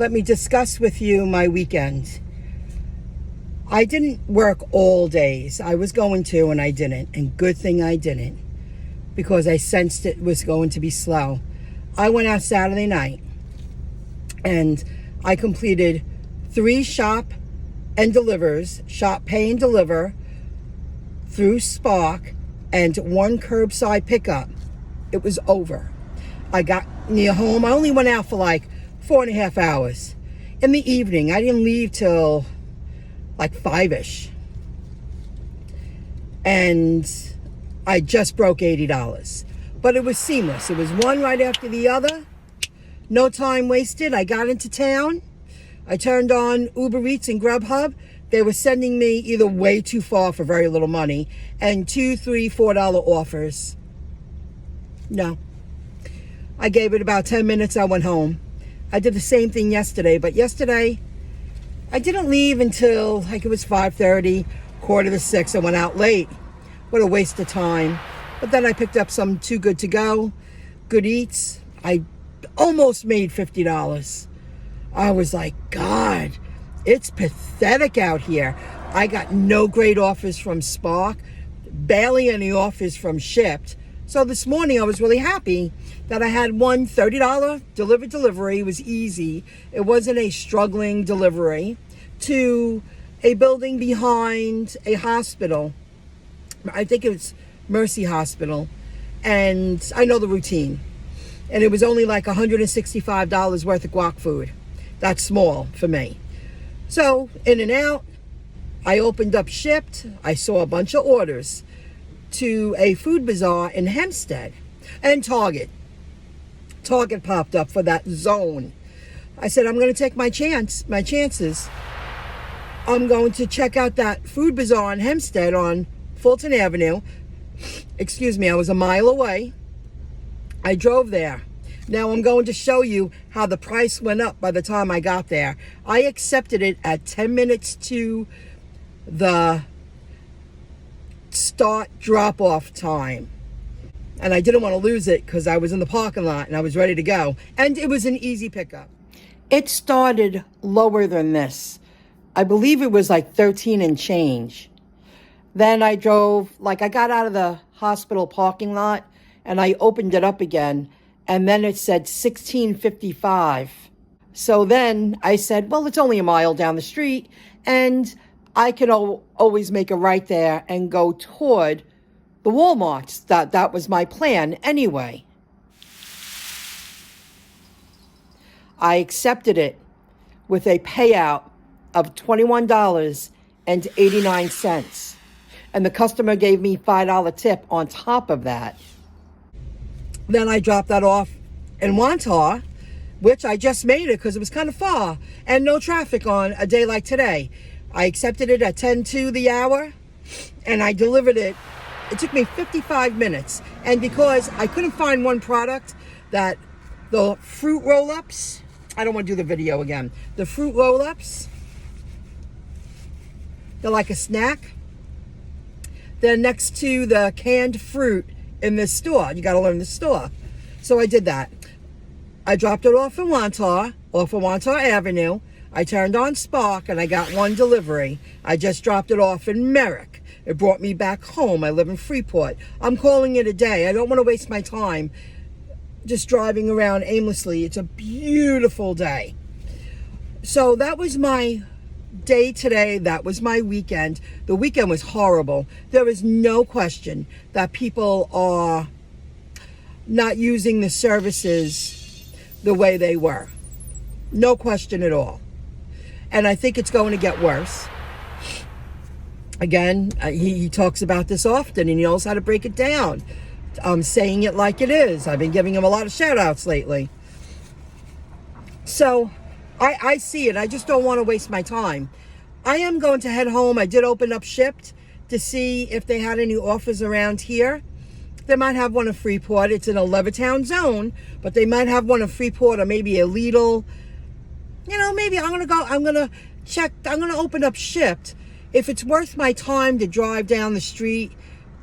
let me discuss with you my weekend. I didn't work all days. I was going to, and I didn't. And good thing I didn't, because I sensed it was going to be slow. I went out Saturday night, and I completed 3 shop pay and deliver through Spark, and 1 curbside pickup. It was over. I got near home. I only went out for like 4.5 hours. In the evening, I didn't leave till like 5-ish. And I just broke $80. But it was seamless. It was one right after the other. No time wasted. I got into town. I turned on Uber Eats and Grubhub. They were sending me either way too far for very little money, and $2, $3, $4 offers. No. I gave it about 10 minutes. I went home. I did the same thing yesterday, but yesterday I didn't leave until like it was 5:30, 5:45. I went out late. What a waste of time. But then I picked up some Too Good to Go, Good Eats. I almost made $50. I was like, God, it's pathetic out here. I got no great offers from Spark, barely any offers from Shipt. So this morning I was really happy that I had one $30 delivery. It was easy. It wasn't a struggling delivery to a building behind a hospital. I think it was Mercy Hospital. And I know the routine. And it was only like $165 worth of guac food. That's small for me. So in and out, I opened up Shipt. I saw a bunch of orders to a food bazaar in Hempstead, and Target. Target popped up for that zone. I said, I'm going to take my chances. I'm going to check out that food bazaar in Hempstead on Fulton Avenue. Excuse me, I was a mile away. I drove there. Now I'm going to show you how the price went up by the time I got there. I accepted it at 10 minutes to the start drop-off time. And I didn't want to lose it because I was in the parking lot and I was ready to go. And it was an easy pickup. It started lower than this. I believe it was like 13 and change. Then I drove, like I got out of the hospital parking lot and I opened it up again. And then it said $16.55. So then I said, well, it's only a mile down the street, and I can always make a right there and go toward the Walmarts. That was my plan anyway. I accepted it with a payout of $21.89. And the customer gave me $5 tip on top of that. Then I dropped that off in Wantar, which I just made it because it was kind of far and no traffic on a day like today. I accepted it at 10 to the hour and I delivered it. It took me 55 minutes. And because I couldn't find one product, that the fruit roll-ups, I don't want to do the video again. The fruit roll-ups, they're like a snack. They're next to the canned fruit in this store. You got to learn the store. So I did that. I dropped it off in Wantar Avenue. I turned on Spark and I got one delivery. I just dropped it off in Merrick. It brought me back home. I live in Freeport. I'm calling it a day. I don't want to waste my time just driving around aimlessly. It's a beautiful day. So that was my day today. That was my weekend. The weekend was horrible. There is no question that people are not using the services the way they were. No question at all. And I think it's going to get worse. Again, he talks about this often and he knows how to break it down. I'm saying it like it is. I've been giving him a lot of shout outs lately. So I see it. I just don't want to waste my time. I am going to head home. I did open up Shipt to see if they had any offers around here. They might have one in Freeport. It's in a Levittown zone, but they might have one in Freeport or maybe a Lidl. You know, maybe I'm going to open up Shipt. If it's worth my time to drive down the street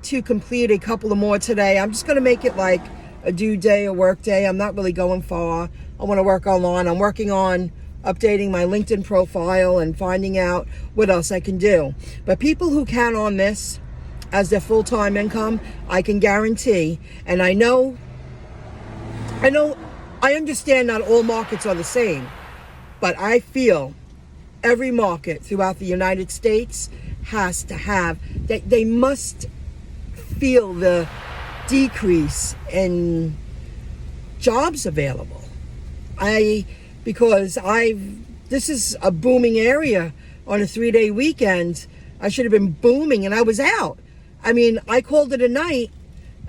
to complete a couple of more today, I'm just going to make it like a due day, a work day. I'm not really going far. I want to work on lawn. I'm working on updating my LinkedIn profile and finding out what else I can do. But people who count on this as their full-time income, I can guarantee, and I understand not all markets are the same, but I feel every market throughout the United States has to have, they must feel the decrease in jobs available. Because this is a booming area on a 3-day weekend. I should have been booming and I was out. I mean, I called it a night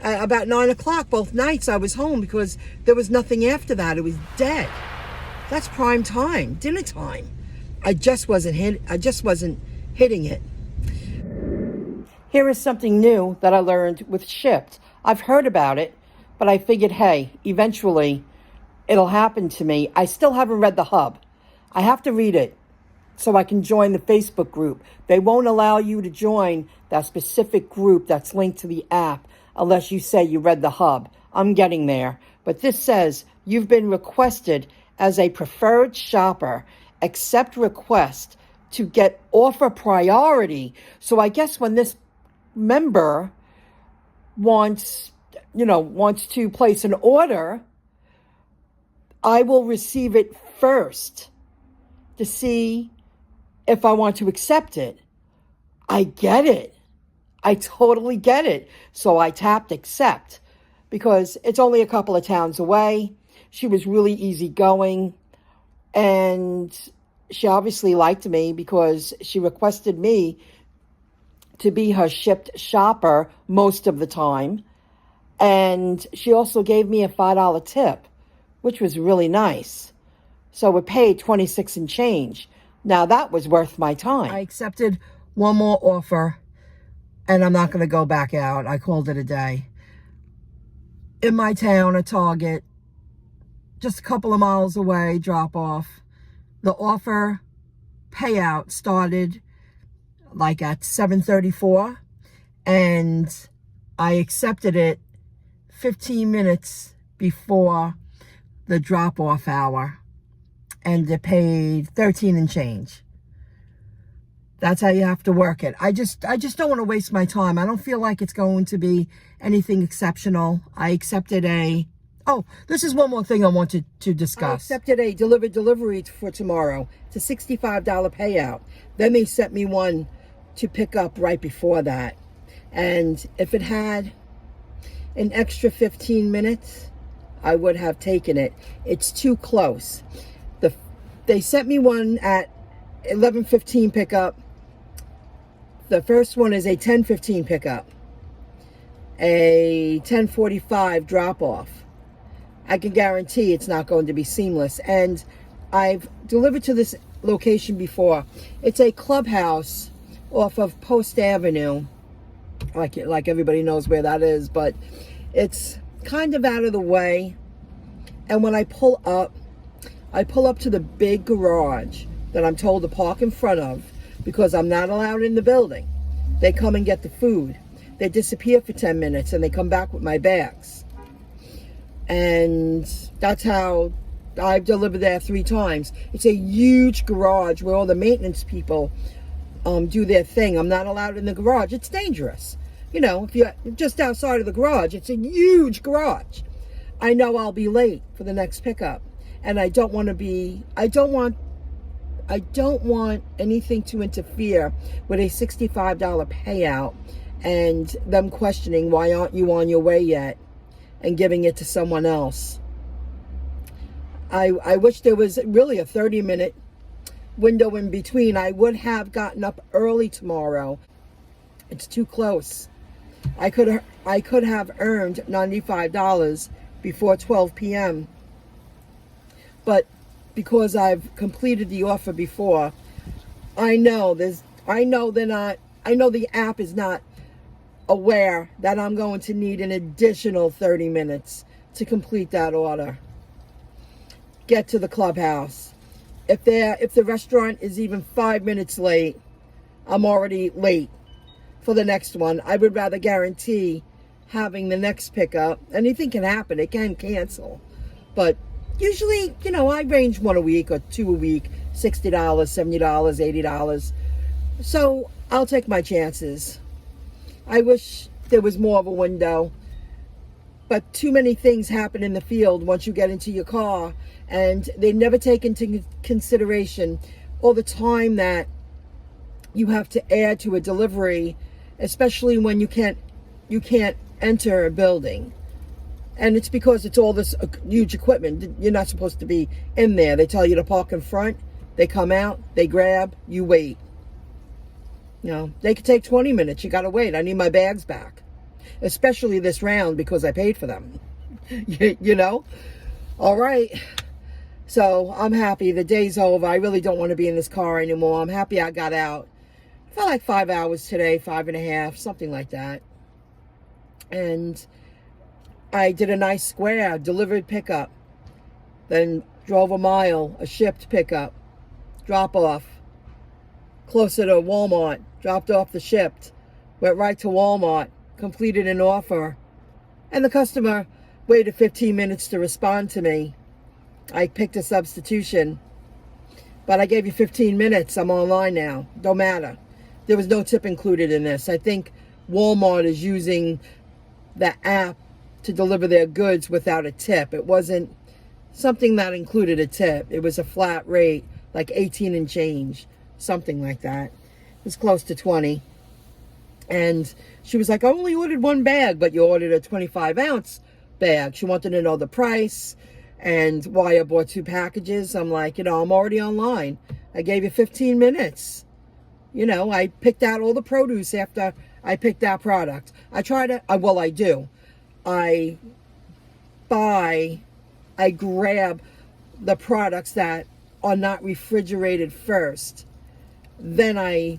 about 9 o'clock. Both nights I was home because there was nothing after that. It was dead. That's prime time, dinner time. I just wasn't hitting it. Here is something new that I learned with Shipt. I've heard about it, but I figured, hey, eventually it'll happen to me. I still haven't read the hub. I have to read it so I can join the Facebook group. They won't allow you to join that specific group that's linked to the app unless you say you read the hub. I'm getting there. But this says you've been requested as a preferred shopper. Accept request to get offer priority. So I guess when this member wants to place an order, I will receive it first to see if I want to accept it. I get it. I totally get it. So I tapped accept because it's only a couple of towns away. She was really easygoing, and she obviously liked me because she requested me to be her Shipt shopper most of the time. And she also gave me a $5 tip, which was really nice. So it paid $26 and change. Now that was worth my time. I accepted one more offer and I'm not going to go back out. I called it a day. In my town, a Target, just a couple of miles away, drop off. The offer payout started like at 7:34 and I accepted it 15 minutes before the drop-off hour, and it paid 13 and change. That's how you have to work it. I just don't want to waste my time. I don't feel like it's going to be anything exceptional. I accepted this is one more thing I wanted to discuss. I accepted a delivery for tomorrow. It's a $65 payout. Then they sent me one to pick up right before that. And if it had an extra 15 minutes, I would have taken it. It's too close. They sent me one at 11:15 pickup. The first one is a 10:15 pickup, a 10:45 drop off. I can guarantee it's not going to be seamless. And I've delivered to this location before. It's a clubhouse off of Post Avenue. Like everybody knows where that is, but it's kind of out of the way. And when I pull up to the big garage that I'm told to park in front of because I'm not allowed in the building. They come and get the food. They disappear for 10 minutes and they come back with my bags. And that's how I've delivered there 3 times. It's a huge garage where all the maintenance people do their thing. I'm not allowed in the garage. It's dangerous. You know, if you're just outside of the garage, it's a huge garage. I know I'll be late for the next pickup. And I don't want anything to interfere with a $65 payout and them questioning why aren't you on your way yet and giving it to someone else. I wish there was really a 30-minute window in between. I would have gotten up early tomorrow. It's too close. I could have earned $95 before 12 p.m. But because I've completed the offer before, I know the app is not aware that I'm going to need an additional 30 minutes to complete that order. Get to the clubhouse. If the restaurant is even 5 minutes late, I'm already late for the next one. I would rather guarantee having the next pickup. Anything can happen. It can cancel. But Usually, you know, I range one a week or two a week, $60, $70, $80. So I'll take my chances. I wish there was more of a window, but too many things happen in the field once you get into your car, and they never take into consideration all the time that you have to add to a delivery, especially when you can't enter a building. And it's because it's all this huge equipment. You're not supposed to be in there. They tell you to park in front. They come out. They grab. You wait. You know, they could take 20 minutes. You got to wait. I need my bags back. Especially this round because I paid for them. You know? All right. So I'm happy. The day's over. I really don't want to be in this car anymore. I'm happy I got out. I felt like 5 hours today, 5.5, something like that. And I did a nice square, delivered pickup, then drove a mile, a shipped pickup, drop off, closer to Walmart, dropped off the shipped, went right to Walmart, completed an offer, and the customer waited 15 minutes to respond to me. I picked a substitution, but I gave you 15 minutes. I'm online now. Don't matter. There was no tip included in this. I think Walmart is using the app to deliver their goods without a tip. It wasn't something that included a tip. It was a flat rate, like 18 and change, something like that. It was close to 20. And she was like, I only ordered one bag, but you ordered a 25-ounce bag. She wanted to know the price and why I bought 2 packages. I'm like, you know, I'm already online. I gave you 15 minutes. You know, I picked out all the produce after I picked that product. I do. I grab the products that are not refrigerated first. Then I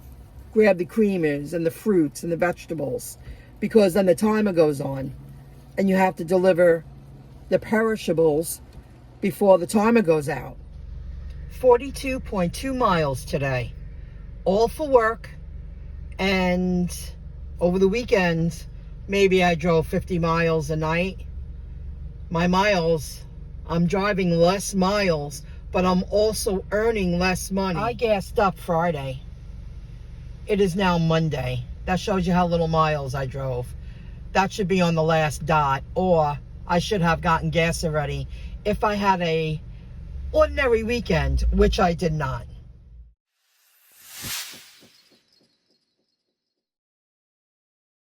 grab the creamers and the fruits and the vegetables, because then the timer goes on and you have to deliver the perishables before the timer goes out. 42.2 miles today, all for work. And over the weekend, maybe I drove 50 miles a night. My miles, I'm driving less miles, but I'm also earning less money. I gassed up Friday. It is now Monday. That shows you how little miles I drove. That should be on the last dot, or I should have gotten gas already if I had a ordinary weekend, which I did not.